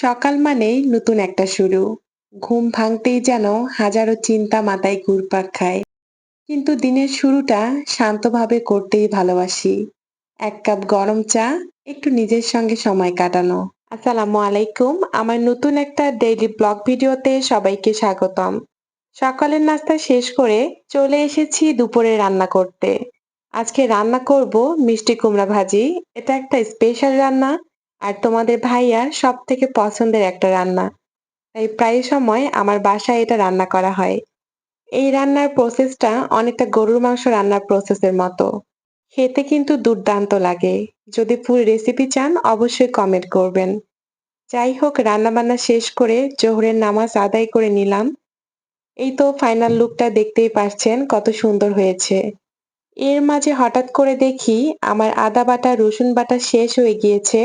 সকাল মানেই নতুন একটা শুরু। ঘুম ভাঙতেই যেন হাজারো চিন্তা মাথায় ঘুরপাক খায়। কিন্তু দিনের শুরুটা শান্তভাবে করতেই ভালোবাসি। এক কাপ গরম চা, একটু নিজের সঙ্গে সময় কাটানো। আসসালামু আলাইকুম। আমার নতুন একটা ডেইলি ব্লগ ভিডিওতে সবাইকে স্বাগতম। সকালের নাস্তা শেষ করে চলে এসেছি দুপুরে রান্না করতে। আজকে রান্না করব মিষ্টি কুমড়া ভাজি। এটা একটা স্পেশাল রান্না, আর তোমাদের ভাইয়ার সব থেকে পছন্দের একটা রান্না। তাই প্রায় সময় আমার বাসায় এটা রান্না করা হয়। এই রান্নার প্রসেসটা অনেকটা গরুর মাংস রান্নার প্রসেসের মতো। খেতে কিন্তু দুর্দান্ত লাগে। যদি ফুল রেসিপি চান অবশ্যই কমেন্ট করবেন। যাই হোক, রান্নাবান্না শেষ করে জোহরের নামাজ আদায় করে নিলাম। এই তো ফাইনাল লুকটা দেখতেই পারছেন কত সুন্দর হয়েছে। এর মাঝে হঠাৎ করে দেখি আমার আদা বাটা রসুন বাটা শেষ হয়ে গিয়েছে।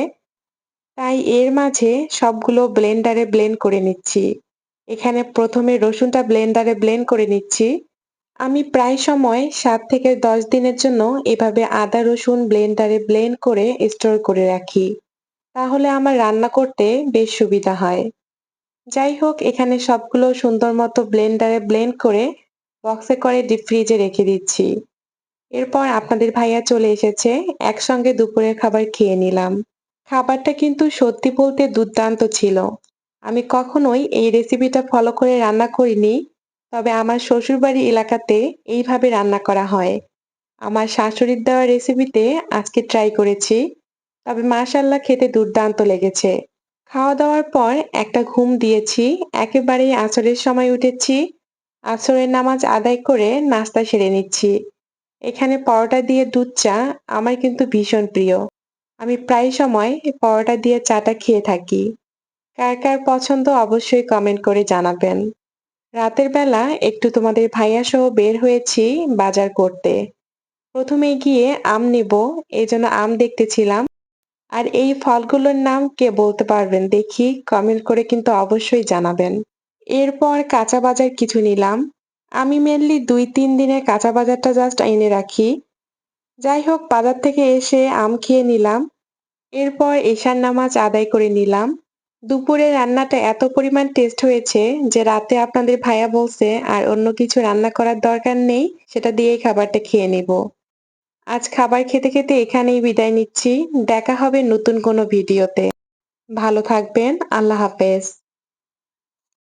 তাই এর মাঝে সবগুলো ব্লেন্ডারে ব্লেন্ড করে নিচ্ছি। এখানে প্রথমে রসুনটা ব্লেন্ডারে ব্লেন্ড করে নিচ্ছি। আমি প্রায় সময় ৭ থেকে ১০ দিনের জন্য এভাবে আদা রসুন ব্লেন্ডারে ব্লেন্ড করে স্টোর করে রাখি। তাহলে আমার রান্না করতে বেশ সুবিধা হয়। যাই হোক, এখানে সবগুলো সুন্দর মতো ব্লেন্ডারে ব্লেন্ড করে বক্সে করে ডিপ ফ্রিজে রেখে দিচ্ছি। এরপর আপনাদের ভাইয়া চলে এসেছে। একসঙ্গে দুপুরের খাবার খেয়ে নিলাম। খাবারটা কিন্তু সত্যি বলতে দুর্দান্ত ছিল। আমি কখনোই এই রেসিপিটা ফলো করে রান্না করিনি। তবে আমার শ্বশুরবাড়ি এলাকাতে এইভাবে রান্না করা হয়। আমার শাশুড়ির দেওয়া রেসিপিতে আজকে ট্রাই করেছি। তবে মাশাআল্লাহ, খেতে দুর্দান্ত লেগেছে। খাওয়া দাওয়ার পর একটা ঘুম দিয়েছি। একেবারেই আসরের সময় উঠেছি। আসরের নামাজ আদায় করে নাস্তা সেরে নিচ্ছি। এখানে পরোটা দিয়ে দুধ চা আমার কিন্তু ভীষণ প্রিয়। আমি প্রায় সময় পরোটা দিয়ে চাটা খেয়ে থাকি। কার কার পছন্দ অবশ্যই কমেন্ট করে জানাবেন। রাতের বেলা একটু তোমাদের ভাইয়া সহ বের হয়েছি বাজার করতে। প্রথমে গিয়ে আম নেব, এজন্য আম দেখতেছিলাম। আর এই ফলগুলোর নাম কে বলতে পারবেন দেখি কমেন্ট করে কিন্তু অবশ্যই জানাবেন। এরপর কাঁচা বাজার কিছু নিলাম। আমি মেনলি ২-৩ দিনের কাঁচা বাজারটা জাস্ট এনে রাখি। যাই হোক, বাজার থেকে এসে আম খেয়ে নিলাম। এরপর এশার নামাজ আদায় করে নিলাম। দুপুরে রান্নাটা এত পরিমাণ টেস্ট হয়েছে যে রাতে আপনাদের ভাইয়া বলছে আর অন্য কিছু রান্না করার দরকার নেই, সেটা দিয়েই খাবারটা খেয়ে নেব। আজ খাবার খেতে খেতে এখানেই বিদায় নিচ্ছি। দেখা হবে নতুন কোনো ভিডিওতে। ভালো থাকবেন। আল্লাহ হাফেজ।